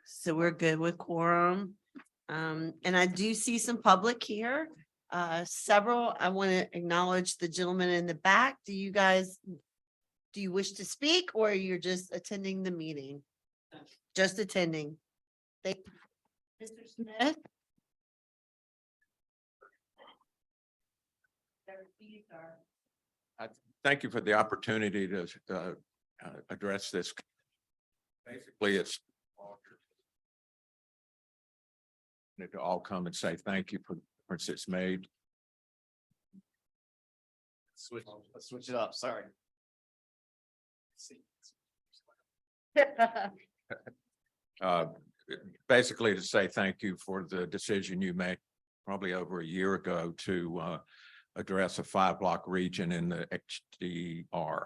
So we're good with quorum. And I do see some public here. Several, I want to acknowledge the gentleman in the back. Do you wish to speak or you're just attending the meeting? Just attending. Thank you. Mr. Smith? Thank you for the opportunity to address this. Basically, it's to all come and say thank you for the difference it's made. Let's switch it up. Sorry. Basically to say thank you for the decision you made probably over a year ago to address a 5-block region in the XDR.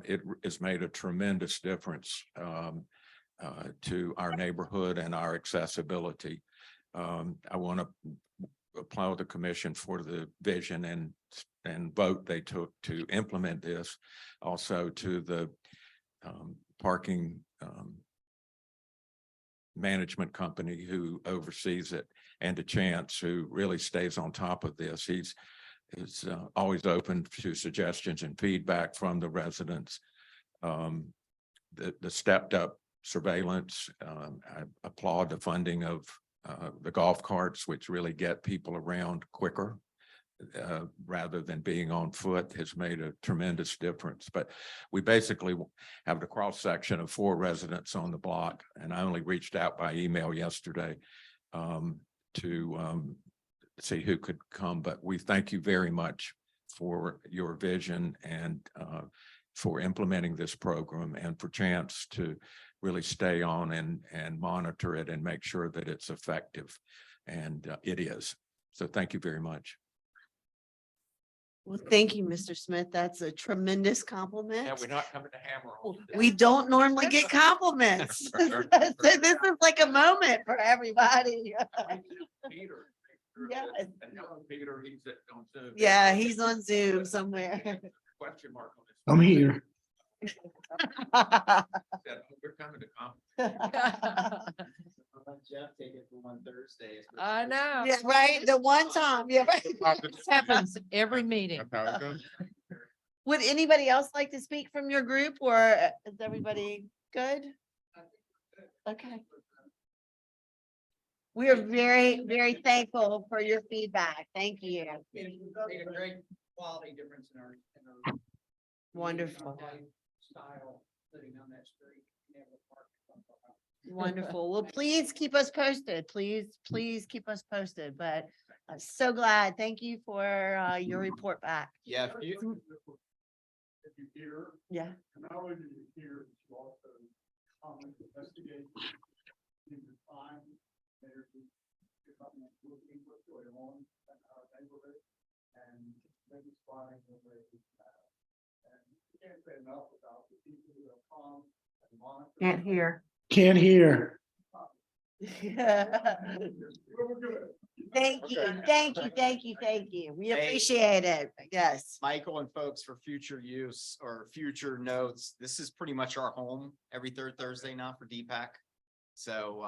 It has made a tremendous difference to our neighborhood and our accessibility. I want to applaud the commission for the vision and vote they took to implement this. Also to the parking management company who oversees it, and to Chance, who really stays on top of this. He's always open to suggestions and feedback from the residents. The stepped up surveillance, I applaud the funding of the golf carts, which really get people around quicker rather than being on foot, has made a tremendous difference. But we basically have the cross section of 4 residents on the block, and I only reached out by email yesterday to see who could come. But we thank you very much for your vision and for implementing this program, and for Chance to really stay on and monitor it and make sure that it's effective. And it is. So thank you very much. Well, thank you, Mr. Smith. That's a tremendous compliment. Yeah, we're not coming to hammer on. We don't normally get compliments. So this is like a moment for everybody. Peter. Yes. Peter, he's on Zoom. Yeah, he's on Zoom somewhere. Question mark on this. I'm here. Said, "Oh, we're coming to Jeff take it for one Thursday. I know. Yeah, right. The one time, yeah, right. This happens every meeting. Would anybody else like to speak from your group, or is everybody good? Okay. We are very, very thankful for your feedback. Thank you. Made a great quality difference in our Wonderful. style living on that street. Wonderful. Well, please keep us posted. Please keep us posted, but I'm so glad. Thank you for your report back. Yeah, if you, If you hear, Yeah. not only do you hear, you also comment, investigate, in the time, there's something that's looking what's going on in our neighborhood, and maybe spotting the way and you can't say enough about the people who have come and monitor. Can't hear. Can't hear. We're good. Thank you, thank you. We Hey. appreciate it. Yes. Michael and folks, for future use or future notes, this is pretty much our home every third Thursday now for DPAC. So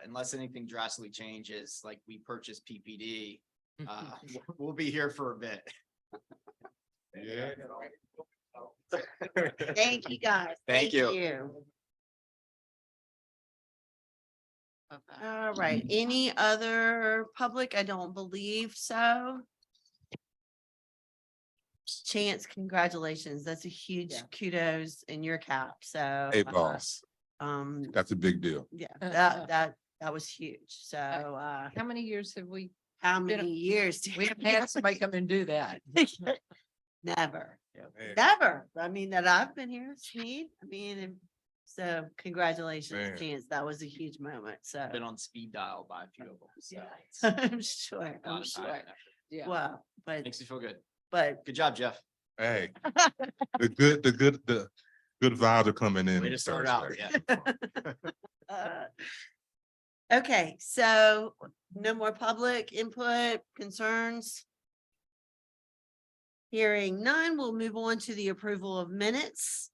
unless anything drastically changes, like we purchased PPD, we'll be here for a bit. Yeah. Thank you, guys. Thank you. All right, any other public? I don't believe so. Chance, congratulations. That's a huge Yeah. kudos in your cap, so. Hey, boss, that's a big deal. Yeah, that was huge. So, How many years have we, how many years? we haven't had somebody come and do that? Never, Man, never. I mean, that I've been here, Sneed. I mean, so congratulations, Man. Chance. That was a huge moment. So Been on speed dial by a few of them. So it's I'm sure, a lot I'm of time sure. and effort. Yeah. Wow, but, Makes me feel good. but Good job, Jeff. Hey, the good vibes are coming in. Way on to start out. Thursday. Yeah. Okay, so no more public input, concerns? Hearing none, we'll move on to the approval of minutes.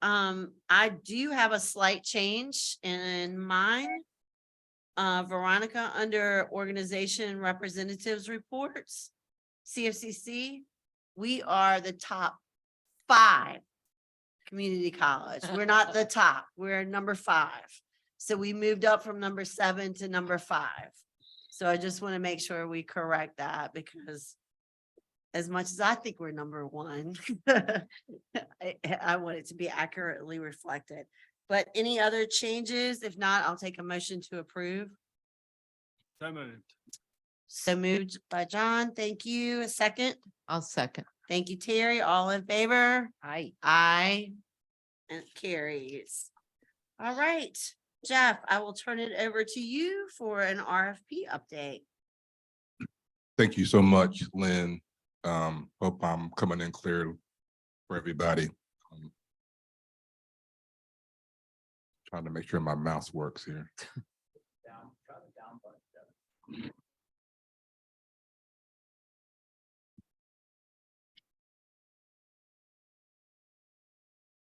I do have a slight change in mine. Veronica, under organization representatives reports, CFCC, we are the top 5 community college. We're not the top, we're number 5. So we moved up from number 7 to number 5. So I just want to make sure we correct that, because as much as I think we're number 1, I want it to be accurately reflected. But any other changes? If not, I'll take a motion to approve. So moved. So moved by John. Thank you. A second. I'll second. Thank you, Terry. All in favor? Aye. Aye. And it carries. All right, Jeff, I will turn it over to you for an RFP update. Thank you so much, Lynn. Hope I'm coming in clear for everybody. Trying to make sure my mouse works here.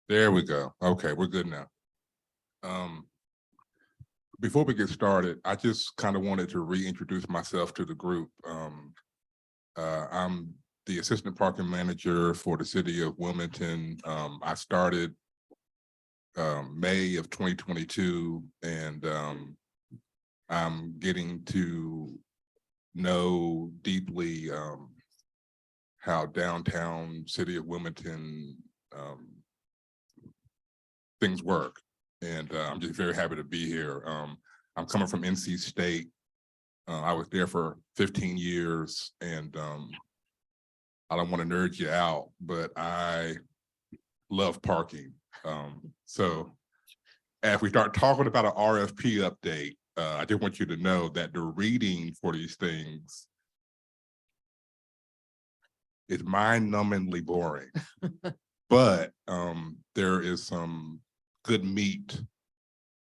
There we go. Okay, we're good now. Before we get started, I just kind of wanted to reintroduce myself to the group. I'm the Assistant Parking Manager for the City of Wilmington. I started May of 2022, and I'm getting to know deeply how downtown City of Wilmington things work. And I'm just very happy to be here. I'm coming from NC State. I was there for 15 years, and I don't want to nerd you out, but I love parking. So as we start talking about an RFP update, I just want you to know that the reading for these things is mind-numbingly boring. But there is some good meat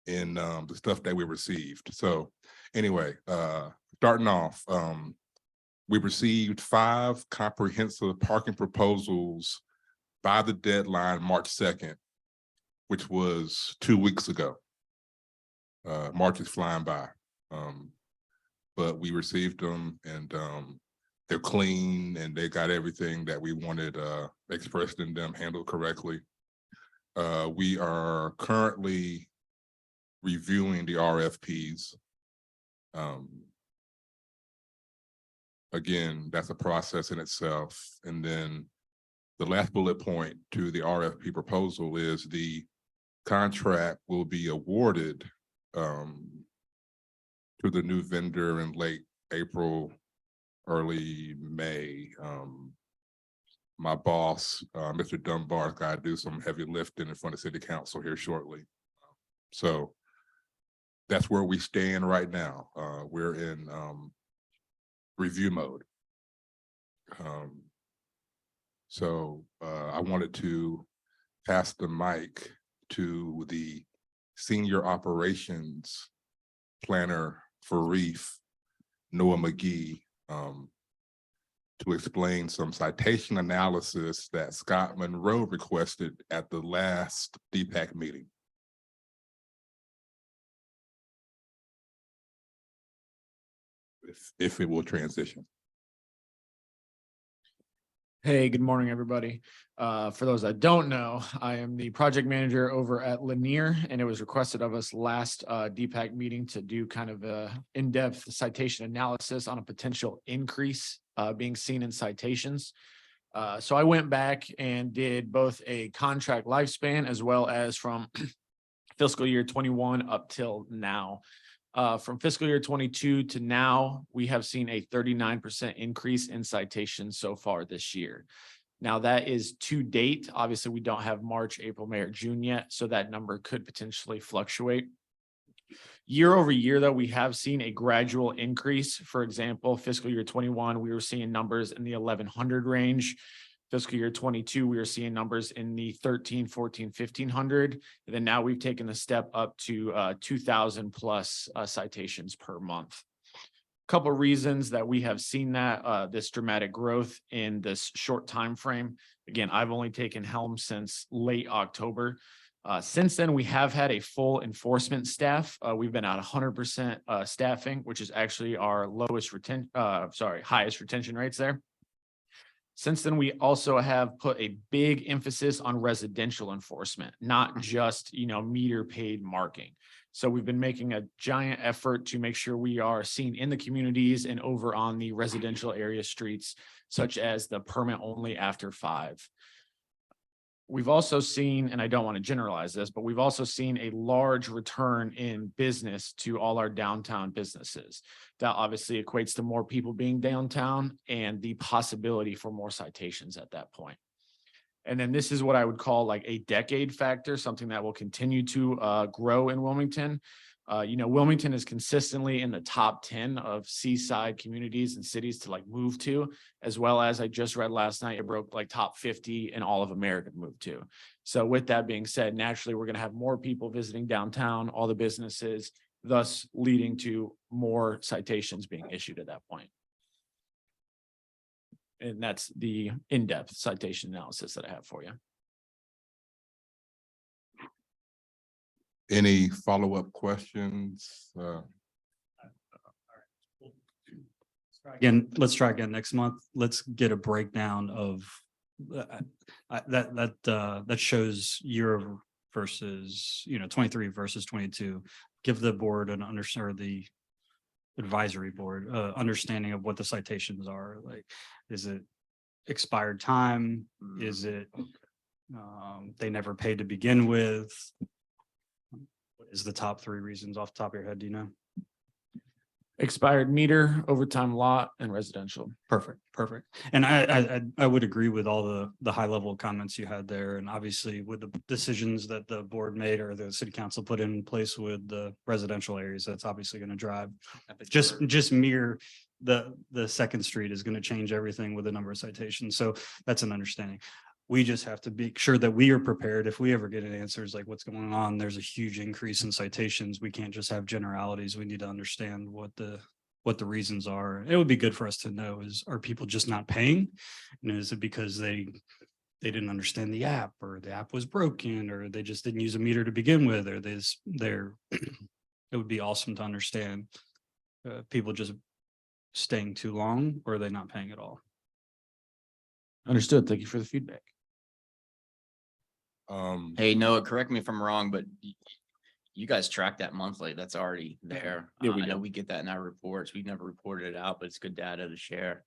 in the stuff that we received. So anyway, starting off, we received 5 comprehensive parking proposals by the deadline March 2nd, which was 2 weeks ago. March is flying by, but we received them, and they're clean, and they got everything that we wanted expressed in them, handled correctly. We are currently reviewing the RFPs. Again, that's a process in itself. And then the last bullet point to the RFP proposal is the contract will be awarded to the new vendor in late April, early May. My boss, Mr. Dunbar, got to do some heavy lifting in front of City Council here shortly. So that's where we stand right now. We're in review mode. So I wanted to pass the mic to the Senior Operations Planner for REEF, Noah McGee, to explain some citation analysis that Scott Monroe requested at the last DPAC meeting. If it will transition. Hey, good morning, everybody. For those that don't know, I am the project manager over at Lanier, and it was requested of us last DPAC meeting to do kind of a in-depth citation analysis on a potential increase being seen in citations. So I went back and did both a contract lifespan as well as from fiscal year 21 up till now. From fiscal year 22 to now, we have seen a 39% increase in citations so far this year. Now that is to date. Obviously, we don't have March, April, May, or June yet, so that number could potentially fluctuate. Year over year, though, we have seen a gradual increase. For example, fiscal year 21, we were seeing numbers in the 1,100 range. Fiscal year 22, we were seeing numbers in the 13, 14, 1,500. And then now we've taken a step up to 2,000 plus citations per month. Couple reasons that we have seen that this dramatic growth in this short time frame. Again, I've only taken helm since late October. Since then, we have had a full enforcement staff. We've been at 100% staffing, which is actually our highest retention rates there. Since then, we also have put a big emphasis on residential enforcement, not just, meter paid marking. So we've been making a giant effort to make sure we are seen in the communities and over on the residential area streets, such as the permit only after 5. We've also seen, and I don't want to generalize this, but we've also seen a large return in business to all our downtown businesses. That obviously equates to more people being downtown and the possibility for more citations at that point. And then this is what I would call like a decade factor, something that will continue to grow in Wilmington. Wilmington is consistently in the top 10 of seaside communities and cities to move to, as well as I just read last night, it broke top 50 in all of America to move to. So with that being said, naturally, we're going to have more people visiting downtown, all the businesses, thus leading to more citations being issued at that point. And that's the in-depth citation analysis that I have for you. Any follow-up questions? Again, let's try again next month. Let's get a breakdown of that shows year versus, 23 versus 22. Give the board the advisory board understanding of what the citations are. Like, is it expired time? Is it they never paid to begin with? What is the top 3 reasons off the top of your head? Do you know? Expired meter, overtime lot, and residential. Perfect. And I would agree with all the high level comments you had there. And obviously with the decisions that the board made or the city council put in place with the residential areas, that's obviously going to drive just mere the 2nd Street is going to change everything with the number of citations. So that's an understanding. We just have to be sure that we are prepared. If we ever get an answers like what's going on, there's a huge increase in citations. We can't just have generalities. We need to understand what the reasons are. It would be good for us to know are people just not paying? And is it because they didn't understand the app, or the app was broken, or they just didn't use a meter to begin with, or it would be awesome to understand people just staying too long, or are they not paying at all? Understood. Thank you for the feedback. Hey, Noah, correct me if I'm wrong, but you guys track that monthly. That's already there. Yeah, we I know do. we get that in our reports. We've never reported it out, but it's good data to share.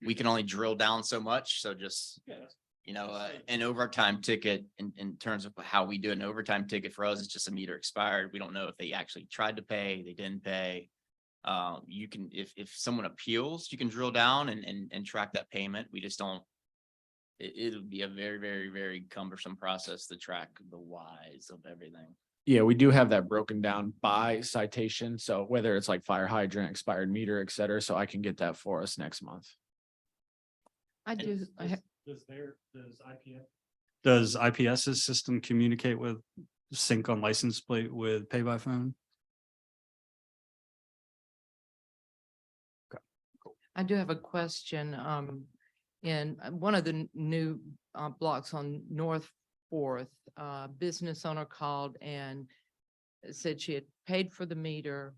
We can only drill down so much. So just, an overtime ticket in terms of how we do an overtime ticket for us, it's just a meter expired. We don't know if they actually tried to pay, they didn't pay. You can, if someone appeals, you can drill down and track that payment. We just don't. It would be a very, very, very cumbersome process to track the whys of everything. Yeah, we do have that broken down by citation. So whether it's like fire hydrant, expired meter, et cetera. So I can get that for us next month. Does IPS's system communicate with sync on license plate with pay by phone? I do have a question. In one of the new blocks on North 4th, business owner called and said she had paid for the meter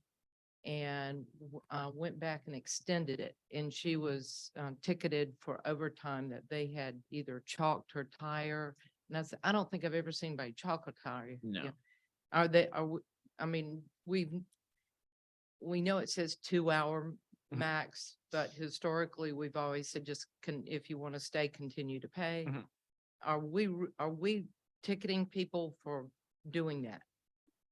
and went back and extended it. And she was ticketed for overtime that they had either chalked her tire. And I said, I don't think I've ever seen anybody chalk a tire. No. We know it says 2-hour max, but historically, we've always said if you want to stay, continue to pay. Mhm. Are we ticketing people for doing that?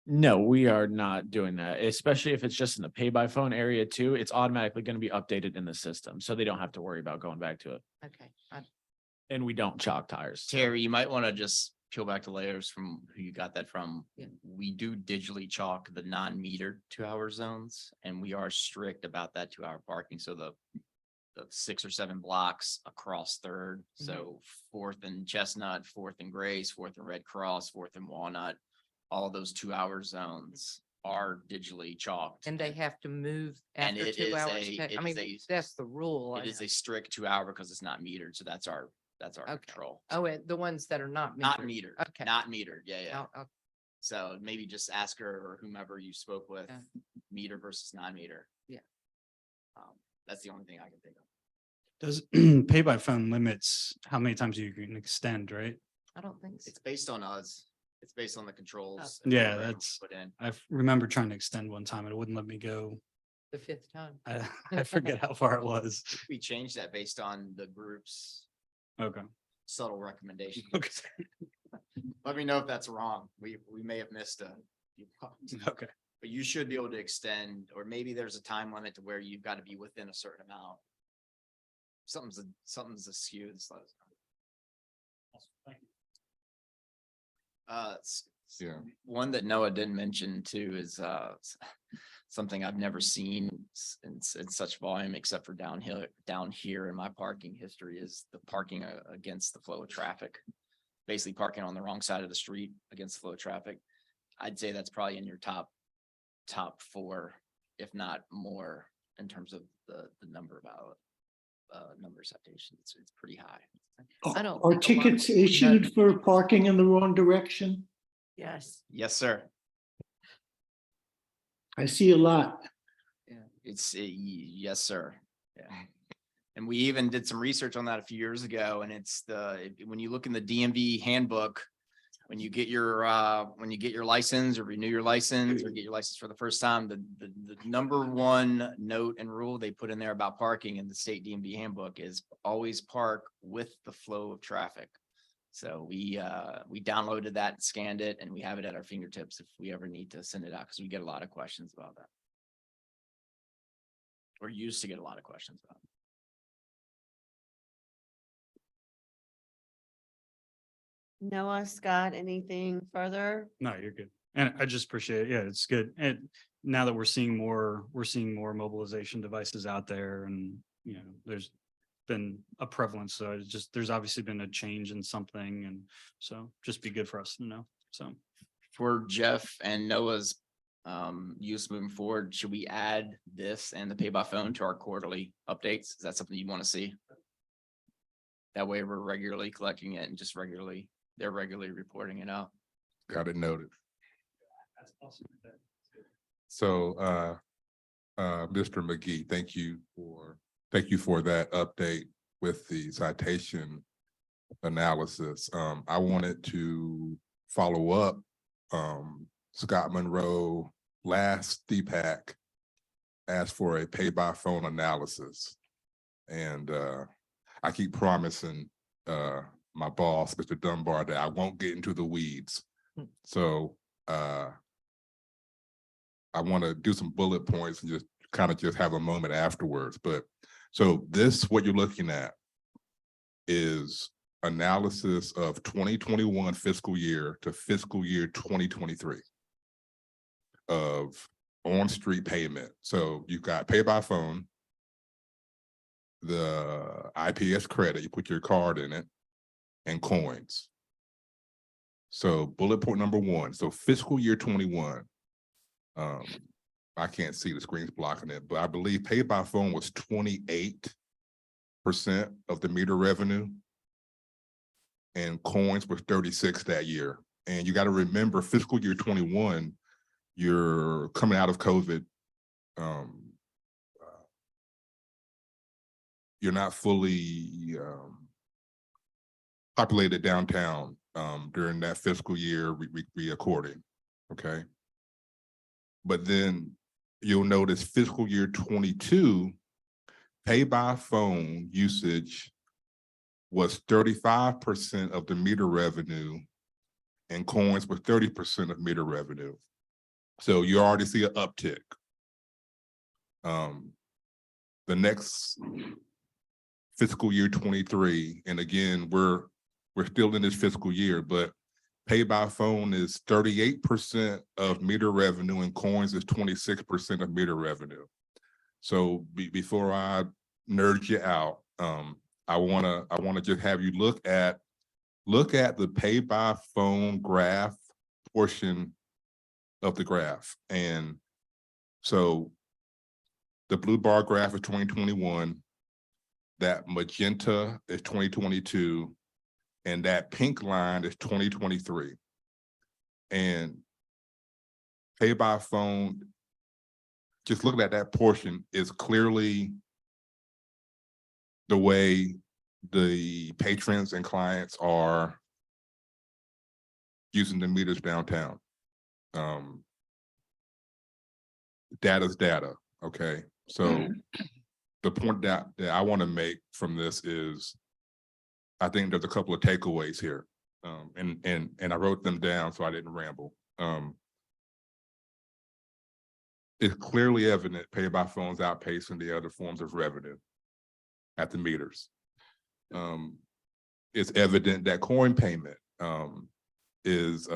No, we are not doing that, especially if it's just in the pay by phone area too. It's automatically going to be updated in the system, so they don't have to worry about going back to it. Okay. And we don't chalk tires. Terry, you might want to just peel back the layers from who you got that from. Yeah. We do digitally chalk the non-metered 2-hour zones, and we are strict about that 2-hour parking. So the 6 or 7 blocks across 3rd. So 4th and Chestnut, 4th and Grace, 4th and Red Cross, 4th and Walnut, all those 2-hour zones. are digitally chalked. And they have to move And after it 2 is hours. a- I it mean, is a- that's the rule. It is a strict 2 hour because it's not metered. So that's our Okay. control. Oh, the ones that are not. Not metered. metered, Okay. not metered. Yeah, yeah. I'll- So maybe just ask her or whomever you spoke with, Yeah. meter versus non-meter. Yeah. That's the only thing I can think of. Does pay by phone limits how many times you can extend, right? I don't think so. It's based on us. It's based on the controls. Oh. and Yeah, program we that's- Put in. Remember trying to extend one time and it wouldn't let me go. The 5th time. I forget how far it was. We changed that based on the group's Okay. subtle recommendation. Okay. Let me know if that's wrong. We may have missed a few points. Okay. But you should be able to extend, or maybe there's a time limit to where you've got to be within a certain amount. Something's askew. Just let us know. Yeah. One that Noah didn't mention too is something I've never seen in such volume except for down here in my parking history is the parking against the flow of traffic. Basically parking on the wrong side of the street against the flow of traffic. I'd say that's probably in your top 4, if not more, in terms of the number of citations. It's pretty high. I don't Are think a lot of tickets people know issued that. for parking in the wrong direction? Yes. Yes, sir. I see a lot. It's, yes, sir. Yeah. And we even did some research on that a few years ago, and it's when you look in the DMV handbook, when you get your license or renew your license or get your license for the first time, the number one note and rule they put in there about parking in the state DMV handbook is always park with the flow of traffic. So we downloaded that, scanned it, and we have it at our fingertips if we ever need to send it out, because we get a lot of questions about that. Or used to get a lot of questions about it. Noah, Scott, anything further? No, you're good. And I just appreciate it. Yeah, it's good. And now that we're seeing more mobilization devices out there and, there's been a prevalence. So it's just, there's obviously been a change in something. And so just be good for us to know. So. For Jeff and Noah's use moving forward, should we add this and the pay by phone to our quarterly updates? Is that something you want to see? That way we're regularly collecting it and just they're regularly reporting it out. Got it noted. That's awesome. So, Mr. McGee, thank you for that update with the citation analysis. I wanted to follow up. Scott Monroe, last DPAC, asked for a pay by phone analysis. And I keep promising my boss, Mr. Dunbar, that I won't get into the weeds. So I want to do some bullet points and just have a moment afterwards. But so what you're looking at is analysis of 2021 fiscal year to fiscal year 2023 of on-street payment. So you've got pay by phone, the IPS credit, you put your card in it, and coins. So bullet point number 1, so fiscal year 21, I can't see, the screen's blocking it, but I believe pay by phone was 28% of the meter revenue. And coins was 36 that year. And you got to remember fiscal year 21, you're coming out of COVID. You're not fully populated downtown during that fiscal year recording, okay? But then you'll notice fiscal year 22, pay by phone usage was 35% of the meter revenue and coins were 30% of meter revenue. So you already see an uptick. The next fiscal year 23, and again, we're still in this fiscal year, but pay by phone is 38% of meter revenue and coins is 26% of meter revenue. So before I nerd you out, I wanna just have you look at the pay by phone graph portion of the graph. And so the blue bar graph is 2021, that magenta is 2022, and that pink line is 2023. And pay by phone, just looking at that portion, is clearly the way the patrons and clients are using the meters downtown. Data's data, okay? So the point that I want to make from this is, I think there's a couple of takeaways here. And I wrote them down so I didn't ramble. It's clearly evident pay by phones outpacing the other forms of revenue at the meters. It's evident that coin payment is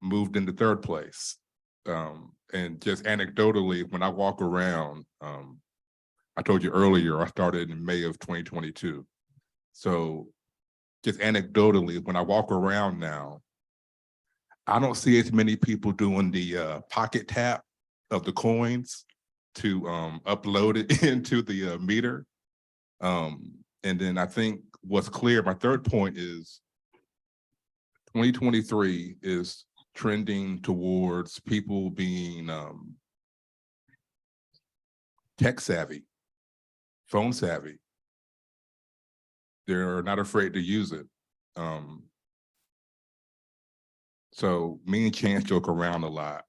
moved into third place. And just anecdotally, when I walk around, I told you earlier, I started in May of 2022. So just anecdotally, when I walk around now, I don't see as many people doing the pocket tap of the coins to upload it into the meter. And then I think what's clear, my third point is 2023 is trending towards people being tech savvy, phone savvy. They're not afraid to use it. So me and Chance joke around a lot.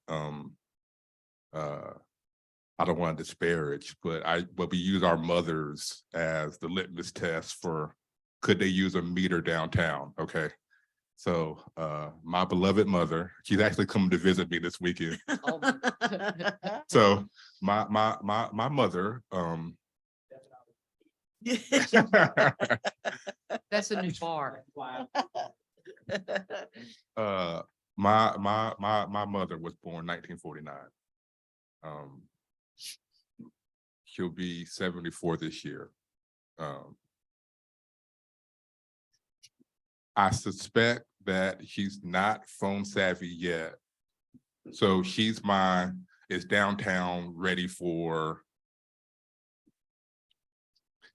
I don't want to disparage, but we use our mothers as the litmus test for could they use a meter downtown, okay? So my beloved mother, she's actually coming to visit me this weekend. So my mother, That's a new bar. my mother was born 1949. She'll be 74 this year. I suspect that she's not phone savvy yet. So is downtown ready for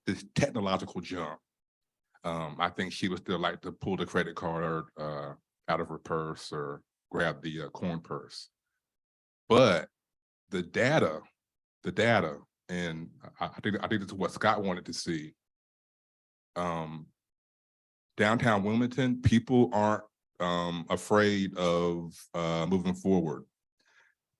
this technological jump? I think she would still like to pull the credit card out of her purse or grab the coin purse. But the data, and I think this is what Scott wanted to see. Downtown Wilmington, people aren't afraid of moving forward.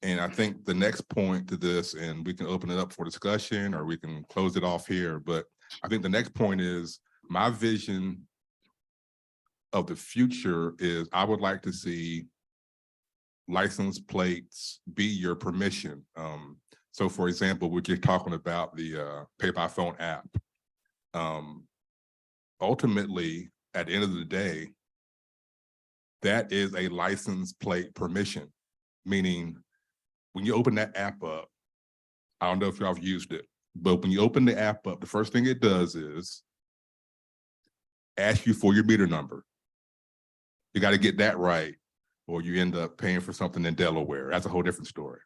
And I think the next point to this, and we can open it up for discussion or we can close it off here, but I think the next point is my vision of the future is I would like to see license plates be your permission. So for example, we're just talking about the pay by phone app. Ultimately, at the end of the day, that is a license plate permission, meaning when you open that app up, I don't know if y'all have used it, but when you open the app up, the first thing it does is ask you for your meter number. You got to get that right, or you end up paying for something in Delaware. That's a whole different story.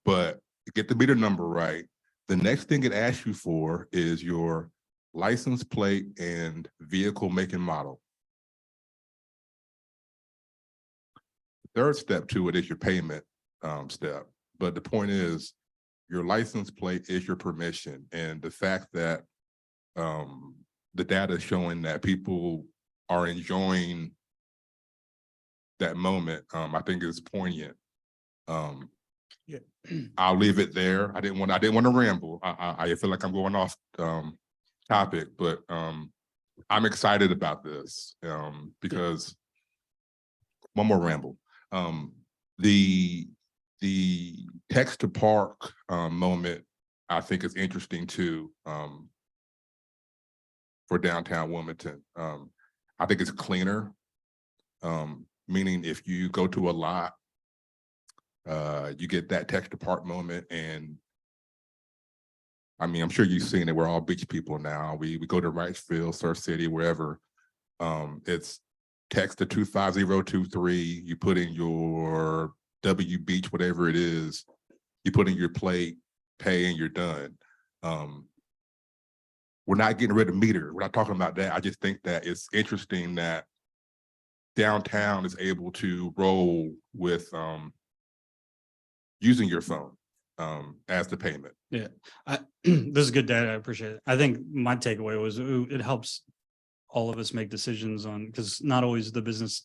But get the meter number right. The next thing it asks you for is your license plate and vehicle make and model. The third step to it is your payment step. But the point is, your license plate is your permission. And the fact that the data is showing that people are enjoying that moment, I think is poignant. Yeah. I'll leave it there. I didn't want to ramble. I feel like I'm going off topic, but I'm excited about this because one more ramble. The text to park moment I think is interesting too for downtown Wilmington. I think it's cleaner, meaning if you go to a lot, you get that text to park moment. And I mean, I'm sure you've seen it. We're all beach people now. We go to Wrightsville, Surf City, wherever. It's text to 25023. You put in your W Beach, whatever it is, you put in your plate, pay, and you're done. We're not getting rid of meter. We're not talking about that. I just think that it's interesting that downtown is able to roll with using your phone as the payment. Yeah, this is good data. I appreciate it. I think my takeaway was it helps all of us make decisions on, because not always the business,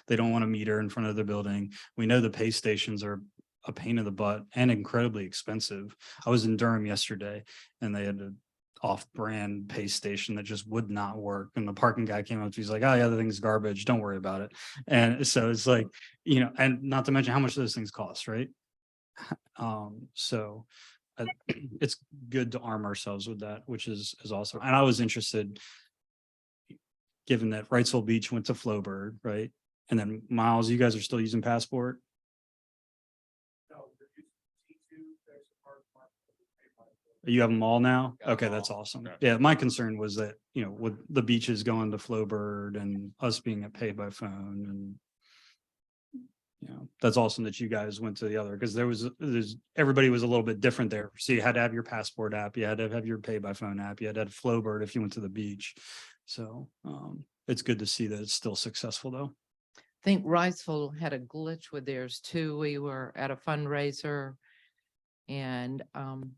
they don't want a meter in front of their building. We know the pay stations are a pain in the butt and incredibly expensive. I was in Durham yesterday and they had an off-brand pay station that just would not work. And the parking guy came up to me, he's like, oh yeah, the thing's garbage. Don't worry about it. And so it's like, you know, and not to mention how much those things cost, right? So it's good to arm ourselves with that, which is awesome. And I was interested, given that Wrightsville Beach went to Flowbird, right? And then Miles, you guys are still using Passport? You have them all now? Got 'em Okay, that's all. awesome. Okay. Yeah, my concern was that, you know, with the beaches going to Flowbird and us being at pay by phone and you know, that's awesome that you guys went to the other, because there's everybody was a little bit different there. So you had to have your Passport app, you had to have your pay by phone app, you had to have Flowbird if you went to the beach. So it's good to see that it's still successful though. I think Riceville had a glitch with theirs too. We were at a fundraiser and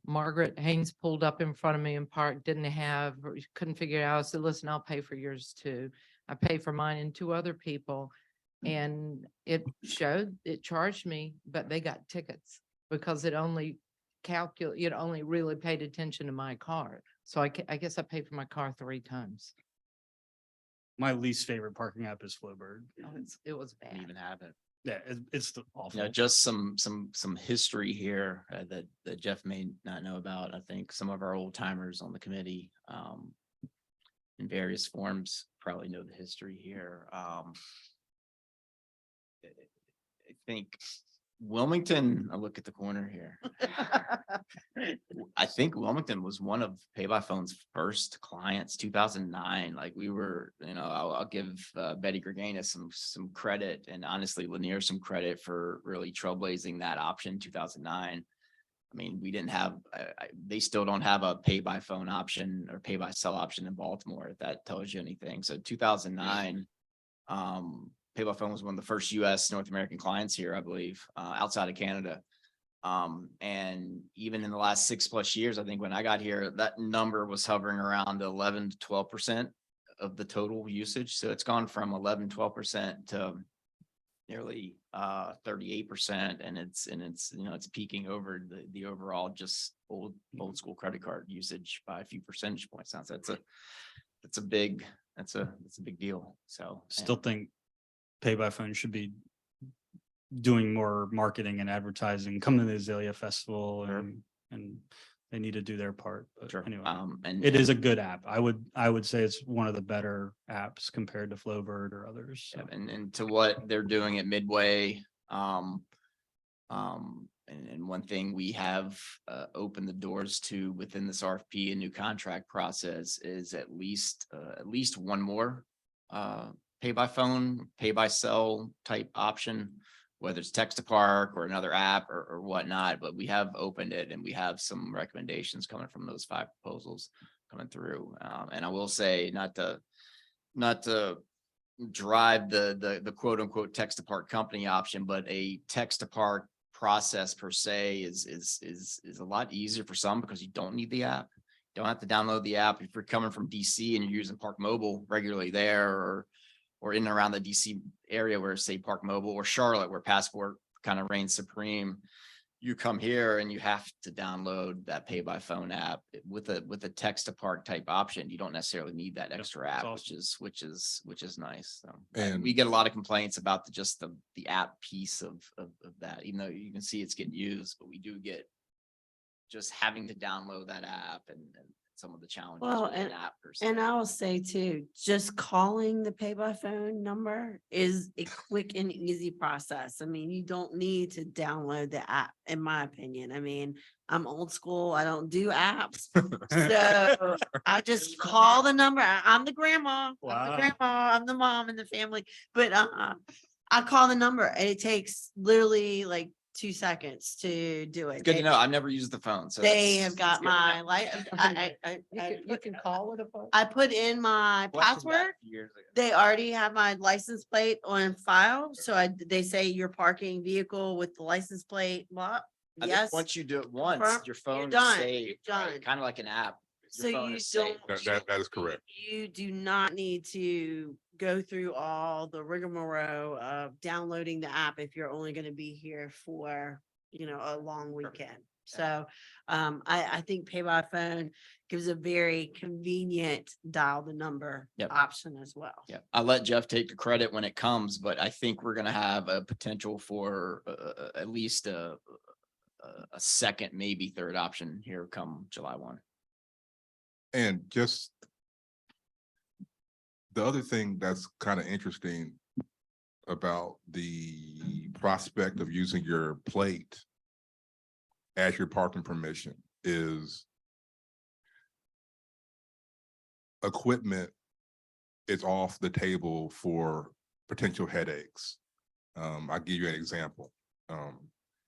Margaret Haynes pulled up in front of me and parked, couldn't figure it out. I said, listen, I'll pay for yours too. I pay for mine and 2 other people. And it charged me, but they got tickets because it only really paid attention to my car. So I guess I paid for my car 3 times. My least favorite parking app is Flowbird. It was Didn't even bad. have it. Yeah, it's You awful. know, just some history here that Jeff may not know about. I think some of our old timers on the committee in various forms probably know the history here. I think Wilmington, I look at the corner here. I think Wilmington was one of Pay by Phone's first clients, 2009. Like we were, you know, I'll give Betty Greganis some credit, and honestly Lanier some credit for really trailblazing that option in 2009. I mean, we didn't have, they still don't have a pay by phone option or pay by cell option in Baltimore, if that tells you anything. So 2009, Pay by Phone was one of the first US North American clients here, I believe, outside of Canada. And even in the last 6+ years, I think when I got here, that number was hovering around 11 to 12% of the total usage. So it's gone from 11, 12% to nearly 38%. And it's, you know, it's peaking over the overall just old school credit card usage by a few percentage points. Now, so that's a big deal. So Still think Pay by Phone should be doing more marketing and advertising, come to the Azalea Festival and they need to do their part. But sure. anyway, And it is a good app. I would say it's one of the better apps compared to Flowbird or others. So. and to what they're doing at Midway, and one thing we have opened the doors to within this RFP and new contract process is at least one more pay by phone, pay by cell type option, whether it's Text to Park or another app or whatnot. But we have opened it, and we have some recommendations coming from those 5 proposals coming through. And I will say, not to drive the quote unquote Text to Park company option, but a Text to Park process per se is a lot easier for some because you don't need the app. You don't have to download the app. If you're coming from DC and you're using Park Mobile regularly there, or in and around the DC area where say Park Mobile, or Charlotte where Passport kind of reigns supreme, you come here and you have to download that Pay by Phone app with a Text to Park type option. You don't necessarily need that extra app, awesome. which is nice. So And- we get a lot of complaints about the app piece of that, even though you can see it's getting used, but we do get just having to download that app and some of the challenges Well, with an app per se. And I will say too, just calling the pay by phone number is a quick and easy process. I mean, you don't need to download the app, in my opinion. I mean, I'm old school. I don't do apps. So I just call the number. I'm the grandma. I'm the Wow. grandma. I'm the mom in the family. But I call the number and it takes literally like 2 seconds to do it. Good to They- know. I've never used the phone, so. They that's- have got that's good to my know. life. You can call it a phone. I put in my Questioned that password. years ago. They already have my license plate on file, so they say you're parking vehicle with the license plate, blah. I think Yes, once you do it once, confirm, your you're phone is done, saved, you're done. kind of like an app. so Your phone you is saved. don't. That is correct. You do not need to go through all the rigmarole of downloading the app if you're only gonna be here for, a long weekend. So, I think pay by phone gives a very convenient dial the number Yep. option as well. Yeah, I'll let Jeff take the credit when it comes, but I think we're gonna have a potential for at least a second, maybe third option here come July 1. And just the other thing that's kind of interesting about the prospect of using your plate as your parking permission is equipment is off the table for potential headaches. I'll give you an example.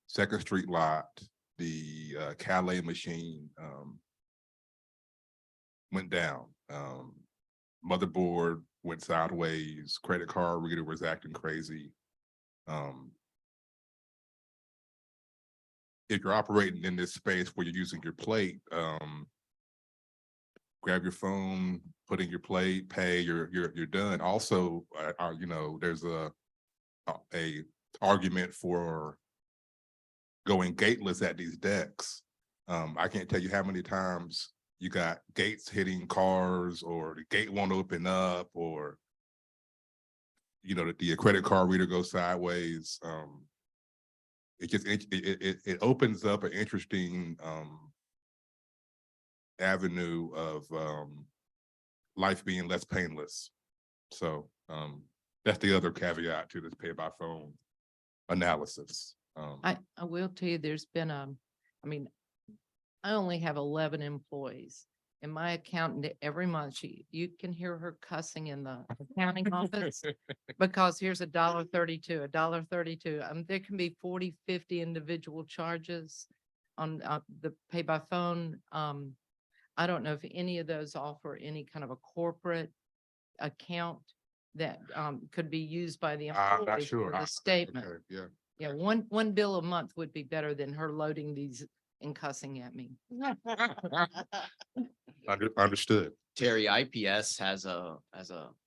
Second Street lot, the Calais machine went down. Motherboard went sideways, credit card reader was acting crazy. If you're operating in this space where you're using your plate, grab your phone, put in your plate, pay, you're done. Also, there's a argument for going gateless at these decks. I can't tell you how many times you got gates hitting cars, or the gate won't open up, or the credit card reader goes sideways. It opens up an interesting avenue of life being less painless. So that's the other caveat to this pay by phone analysis. I will tell you, there's been I only have 11 employees. And my accountant every month, you can hear her cussing in the accounting office. Because here's $1.32. There can be 40, 50 individual charges on the pay by phone. I don't know if any of those offer any kind of a corporate account that could be used by the I'm not employees sure. for the statement. Okay, yeah. Yeah, one bill a month would be better than her loading these and cussing at me. Understood. Terry, IPS has a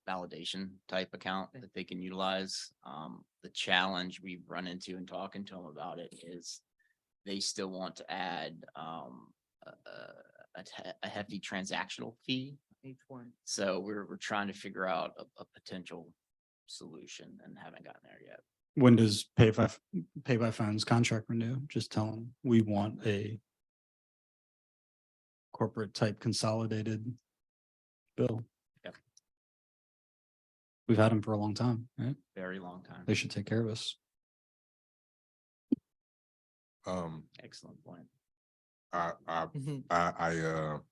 validation type account that they can utilize. The challenge we've run into in talking to them about it is they still want to add a hefty transactional fee. Each one. So we're trying to figure out a potential solution and haven't gotten there yet. When does pay by phone's contract renew? Just tell them we want a corporate type consolidated bill. Yep. We've had them for a long time, right? Very long time. They should take care of us. Excellent point. Mhm.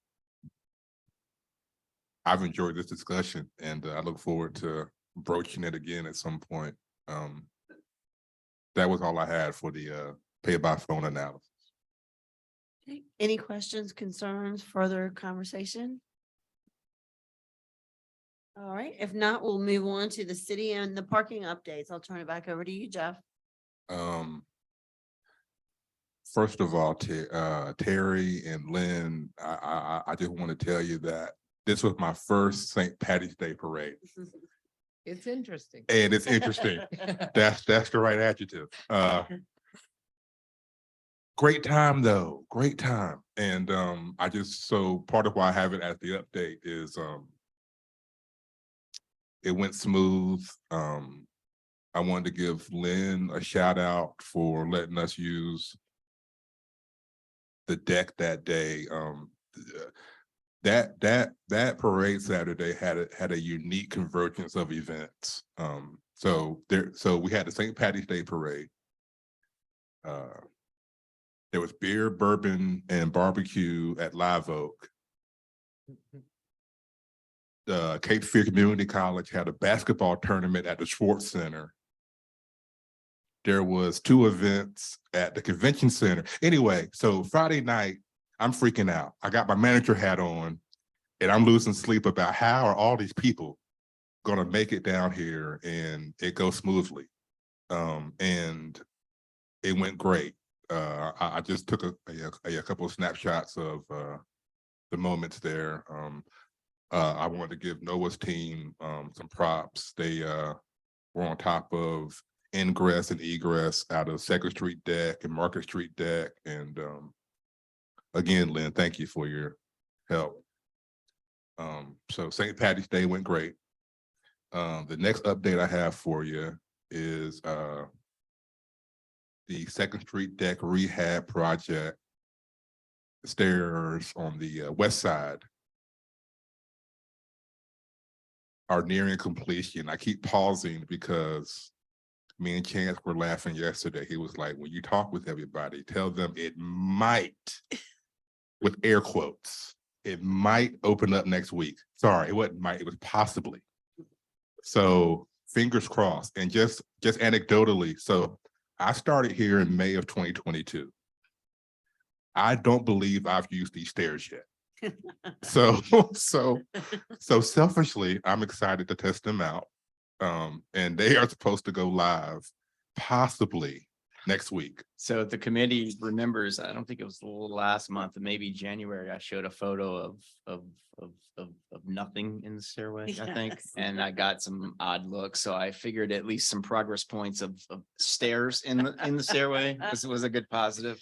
I've enjoyed this discussion, and I look forward to broaching it again at some point. That was all I had for the pay by phone analysis. Okay, any questions, concerns, further conversation? All right, if not, we'll move on to the city and the parking updates. I'll turn it back over to you, Jeff. First of all, Terry and Lynn, I just want to tell you that this was my first St. Patty's Day parade, It's interesting. and it's interesting. That's the right adjective. Great time though, great time. And so part of why I have it as the update is it went smooth. I wanted to give Lynn a shout out for letting us use the deck that day. That parade Saturday had a unique convergence of events. So we had the St. Patty's Day parade. There was beer, bourbon, and barbecue at Live Oak. The Cape Fear Community College had a basketball tournament at the Schwartz Center. There was 2 events at the convention center. Anyway, so Friday night, I'm freaking out. I got my manager hat on and I'm losing sleep about how are all these people gonna make it down here and it goes smoothly. And it went great. I just took a couple of snapshots of the moments there. I wanted to give Noah's team some props. They were on top of ingress and egress out of Second Street deck and Market Street deck. And again, Lynn, thank you for your help. So St. Patty's Day went great. The next update I have for you is the Second Street deck rehab project. Stairs on the west side are nearing completion. I keep pausing because me and Chance were laughing yesterday. He was like, when you talk with everybody, tell them it might, with air quotes, it might open up next week. Sorry, it wasn't might, it was possibly. So fingers crossed. And just anecdotally, so I started here in May of 2022. I don't believe I've used these stairs yet. So selfishly, I'm excited to test them out. And they are supposed to go live possibly next week. So if the committee remembers, I don't think it was the last month, maybe January, I showed a photo of nothing in the stairway, I think. Yes. And I got some odd looks, so I figured at least some progress points of stairs in the stairway. This was a good positive.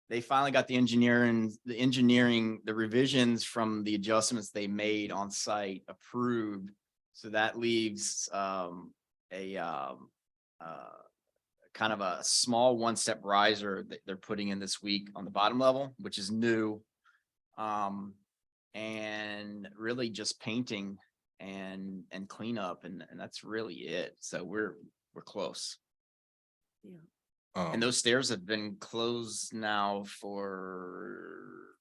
They finally got the engineering, the revisions from the adjustments they made on site approved. So that leaves kind of a small one-step riser that they're putting in this week on the bottom level, which is new. And really just painting and cleanup, and that's really it. So we're close. And those stairs have been closed now for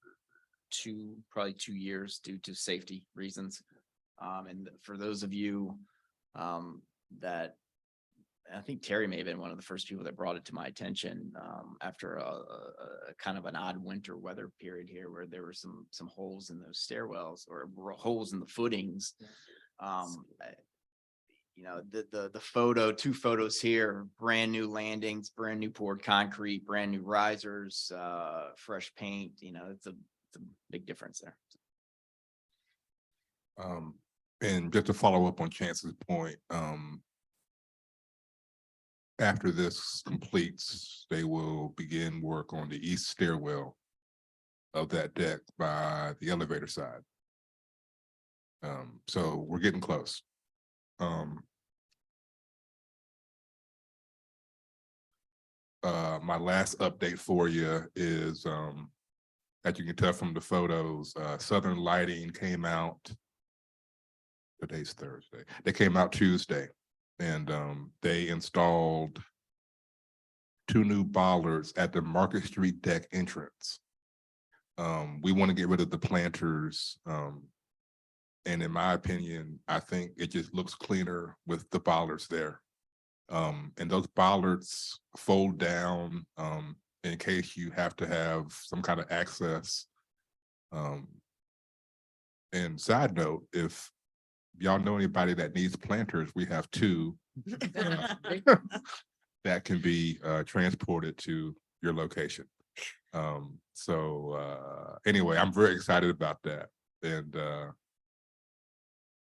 probably 2 years due to safety reasons. And for those of you that, I think Terry may have been one of the first people that brought it to my attention after a kind of an odd winter weather period here where there were some holes in those stairwells or holes in the footings. You know, the photo, 2 photos here, brand new landings, brand new poured concrete, brand new risers, fresh paint, you know, it's a big difference there. And just to follow up on Chance's point, after this completes, they will begin work on the east stairwell of that deck by the elevator side. So we're getting close. My last update for you is, as you can tell from the photos, Southern Lighting came out. Today's Thursday. They came out Tuesday, and they installed 2 new bollards at the Market Street deck entrance. We want to get rid of the planters. And in my opinion, I think it just looks cleaner with the bollards there. And those bollards fold down in case you have to have some kind of access. And side note, if y'all know anybody that needs planters, we have 2 that can be transported to your location. Anyway, I'm very excited about that. And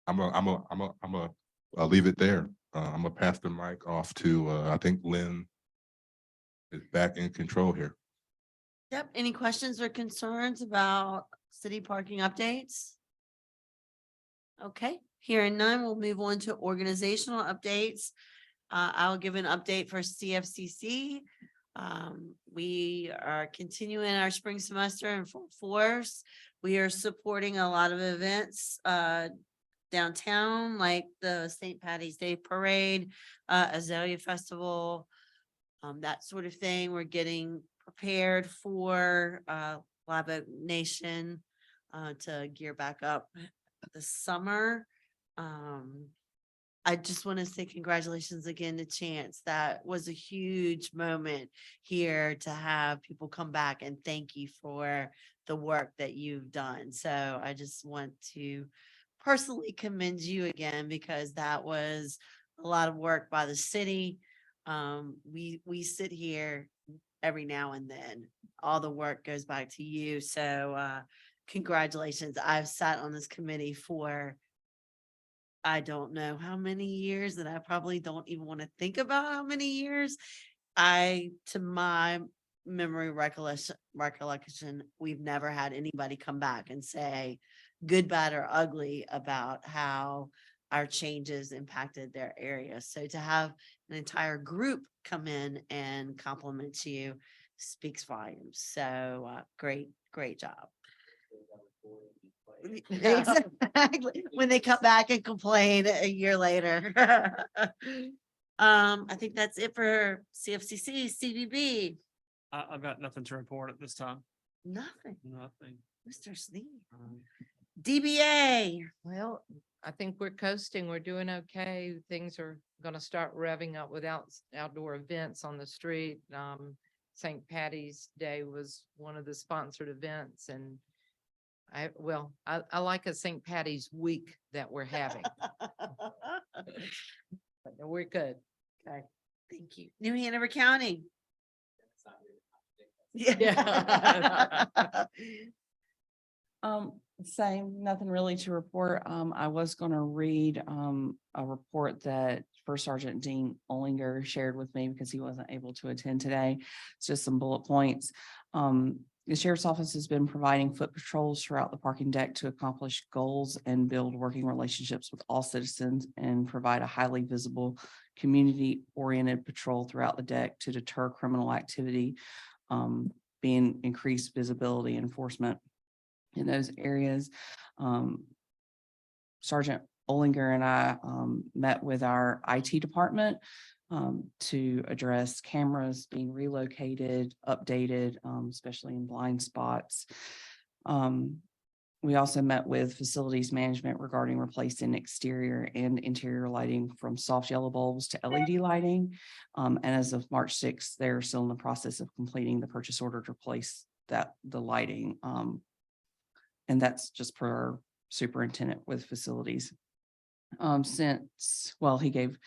I'll leave it there. I'm gonna pass the mic off to, I think Lynn is back in control here. Yep. Any questions or concerns about city parking updates? Okay, hearing none, we'll move on to organizational updates. I'll give an update for CFCC. We are continuing our spring semester in full force. We are supporting a lot of events downtown, like the St. Patty's Day Parade, Azalea Festival, that sort of thing. We're getting prepared for Live Oak Nation to gear back up this summer. I just want to say congratulations again to Chance. That was a huge moment here to have people come back and thank you for the work that you've done. So I just want to personally commend you again because that was a lot of work by the city. We sit here every now and then. All the work goes back to you. So congratulations. I've sat on this committee for I don't know how many years, and I probably don't even want to think about how many years. To my memory recollection, we've never had anybody come back and say good, bad, or ugly about how our changes impacted their area. So to have an entire group come in and compliment you speaks volumes. So great job. Exactly. When they come back and complain a year later. I think that's it for CFCC, CVB. I've got nothing to report at this time. Nothing, Nothing. Mr. Sneed. DBA, Well, I think we're coasting. We're doing okay. Things are gonna start revving up without outdoor events on the street. St. Patty's Day was one of the sponsored events and I like a St. Patty's week that we're having. But we're good. okay, thank you. New Hanover County. Yeah. Same, nothing really to report. I was gonna read, a report that First Sergeant Dean Olinger shared with me because he wasn't able to attend today. It's just some bullet points. The sheriff's office has been providing foot patrols throughout the parking deck to accomplish goals and build working relationships with all citizens and provide a highly visible, community-oriented patrol throughout the deck to deter criminal activity, being increased visibility enforcement in those areas. Sergeant Olinger and I met with our IT department to address cameras being relocated, updated, especially in blind spots. We also met with facilities management regarding replacing exterior and interior lighting from soft yellow bulbs to LED lighting. And as of March 6th, they're still in the process of completing the purchase order to replace the lighting. And that's just per our superintendent with facilities. He gave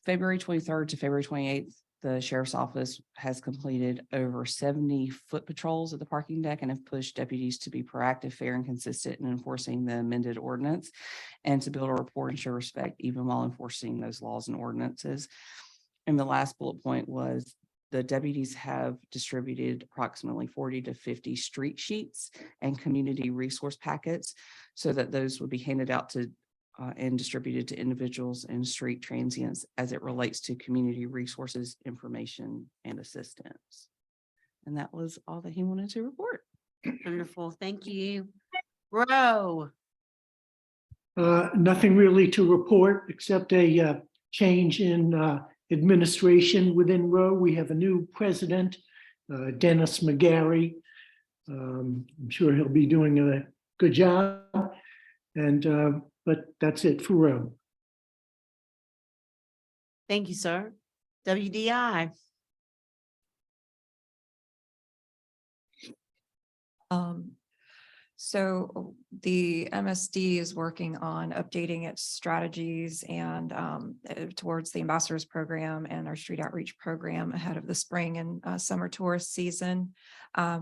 February 23rd to February 28th, the sheriff's office has completed over 70 foot patrols at the parking deck and have pushed deputies to be proactive, fair, and consistent in enforcing the amended ordinance and to build a rapport and show respect even while enforcing those laws and ordinances. And the last bullet point was the deputies have distributed approximately 40 to 50 street sheets and community resource packets so that those would be handed out to and distributed to individuals and street transients as it relates to community resources, information, and assistance. And that was all that he wanted to report. Wonderful, thank you. Row. Nothing really to report except a change in administration within Row. We have a new president, Dennis McGarry. I'm sure he'll be doing a good job. And but that's it for Row. Thank you, sir. WDI. So the MSD is working on updating its strategies and towards the ambassadors program and our street outreach program ahead of the spring and summer tourist season.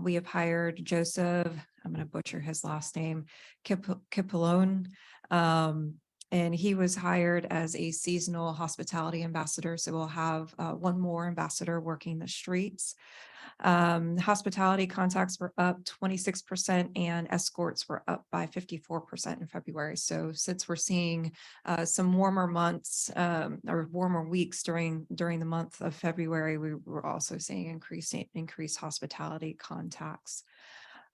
We have hired Joseph, I'm going to butcher his last name, Kipalone. And he was hired as a seasonal hospitality ambassador. So we'll have one more ambassador working the streets. Hospitality contacts were up 26% and escorts were up by 54% in February. So since we're seeing some warmer months or warmer weeks during the month of February, we were also seeing increased hospitality contacts.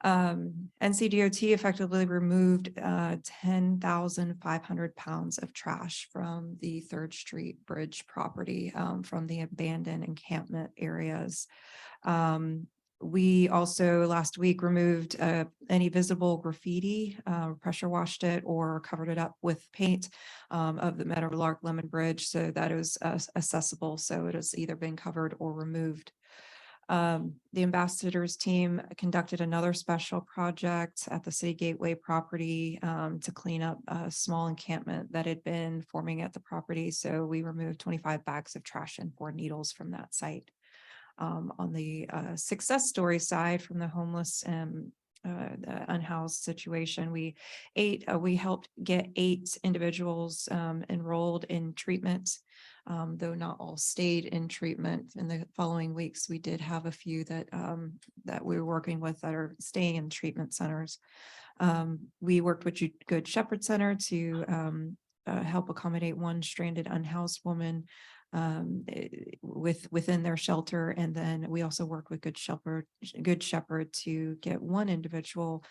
NCDOT effectively removed 10,500 pounds of trash from the 3rd Street Bridge property from the abandoned encampment areas. We also last week removed any visible graffiti, pressure washed it or covered it up with paint of the Meadowlark Lemon Bridge so that it was accessible. So it has either been covered or removed. The ambassadors team conducted another special project at the City Gateway property to clean up a small encampment that had been forming at the property. So we removed 25 bags of trash and 4 needles from that site. On the success story side from the homeless and the unhoused situation, we helped get 8 individuals enrolled in treatment. Though not all stayed in treatment in the following weeks, we did have a few that we were working with that are staying in treatment centers. We worked with Good Shepherd Center to help accommodate one stranded unhoused woman within their shelter. And then we also work with Good Shepherd to get one individual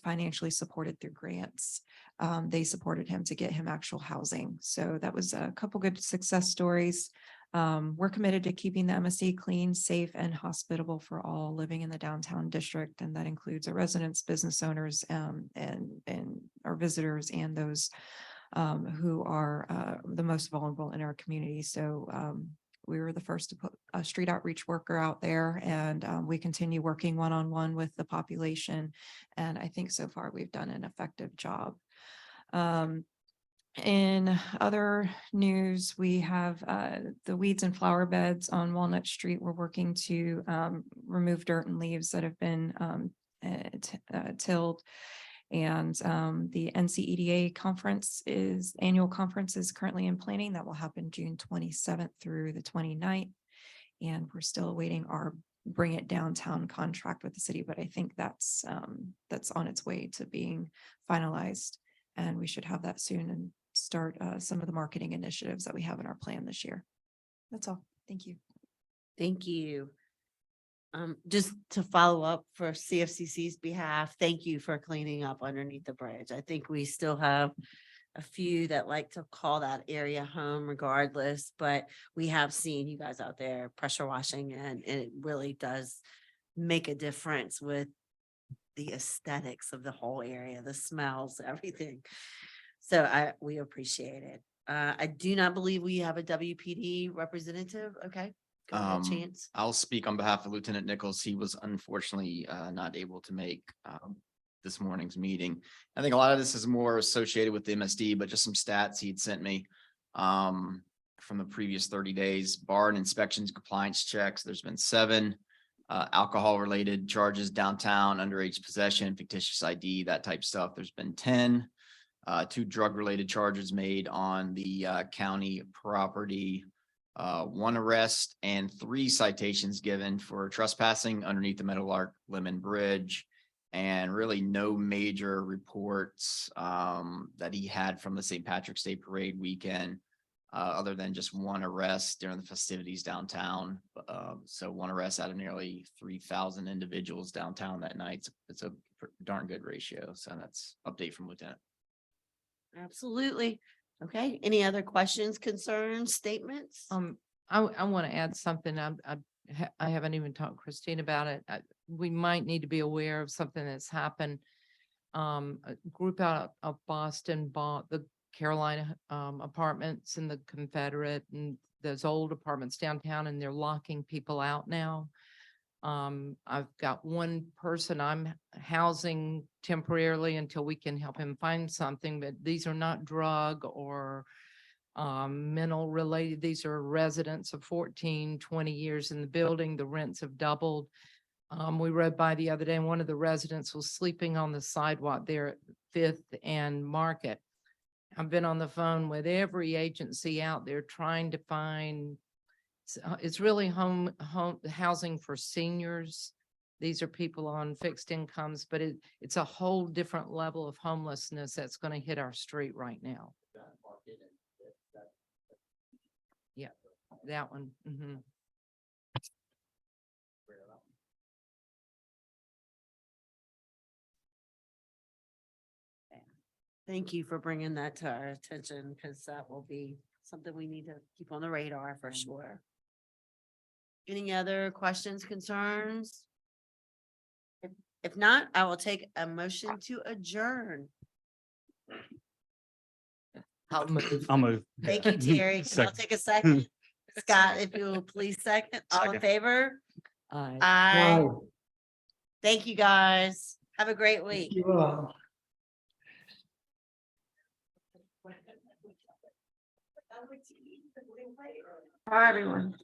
financially supported through grants. They supported him to get him actual housing. So that was a couple good success stories. We're committed to keeping the MSD clean, safe, and hospitable for all living in the downtown district. And that includes our residents, business owners, and our visitors and those who are the most vulnerable in our community. So we were the first to put a street outreach worker out there, and we continue working one-on-one with the population. And I think so far we've done an effective job. In other news, we have the weeds and flower beds on Walnut Street. We're working to remove dirt and leaves that have been tilled. And the NCEDA annual conference is currently in planning. That will happen June 27th through the 29th. And we're still awaiting our Bring It Downtown contract with the city, but I think that's on its way to being finalized. And we should have that soon and start some of the marketing initiatives that we have in our plan this year. That's all. Thank you. Thank you. Just to follow up for CFCC's behalf, thank you for cleaning up underneath the bridge. I think we still have a few that like to call that area home regardless, but we have seen you guys out there pressure washing, and it really does make a difference with the aesthetics of the whole area, the smells, everything. So we appreciate it. I do not believe we have a WPD representative. Okay. Go ahead, Chance. I'll speak on behalf of Lieutenant Nichols. He was unfortunately not able to make this morning's meeting. I think a lot of this is more associated with the MSD, but just some stats he'd sent me from the previous 30 days. Bar and inspections, compliance checks. There's been 7 alcohol-related charges downtown, underage possession, fictitious ID, that type stuff. There's been 10. 2 drug-related charges made on the county property. 1 arrest and 3 citations given for trespassing underneath the Meadowlark Lemon Bridge, and really no major reports that he had from the St. Patrick's Day Parade weekend, other than just 1 arrest during the festivities downtown. So 1 arrest out of nearly 3,000 individuals downtown that night. It's a darn good ratio. So that's update from Lieutenant. Absolutely. Okay. Any other questions, concerns, statements? I want to add something. I haven't even talked to Christine about it. We might need to be aware of something that's happened. A group out of Boston bought the Carolina apartments in the Confederate and those old apartments downtown, and they're locking people out now. I've got one person I'm housing temporarily until we can help him find something, but these are not drug or mental related. These are residents of 14, 20 years in the building. The rents have doubled. We rode by the other day and one of the residents was sleeping on the sidewalk there at 5th and Market. I've been on the phone with every agency out there trying to find, it's really home housing for seniors. These are people on fixed incomes, but it's a whole different level of homelessness that's going to hit our street right now. Yeah, that one. Mhm. Thank you for bringing that to our attention, because that will be something we need to keep on the radar for sure. Any other questions, concerns? If not, I will take a motion to adjourn. I'll move. I'll move. Thank you, Terry. Can I Second. take a second? Scott, if you will please second, all in Second. favor? Aye. Aye. Thank you, guys. Have a great week. Bye, everyone.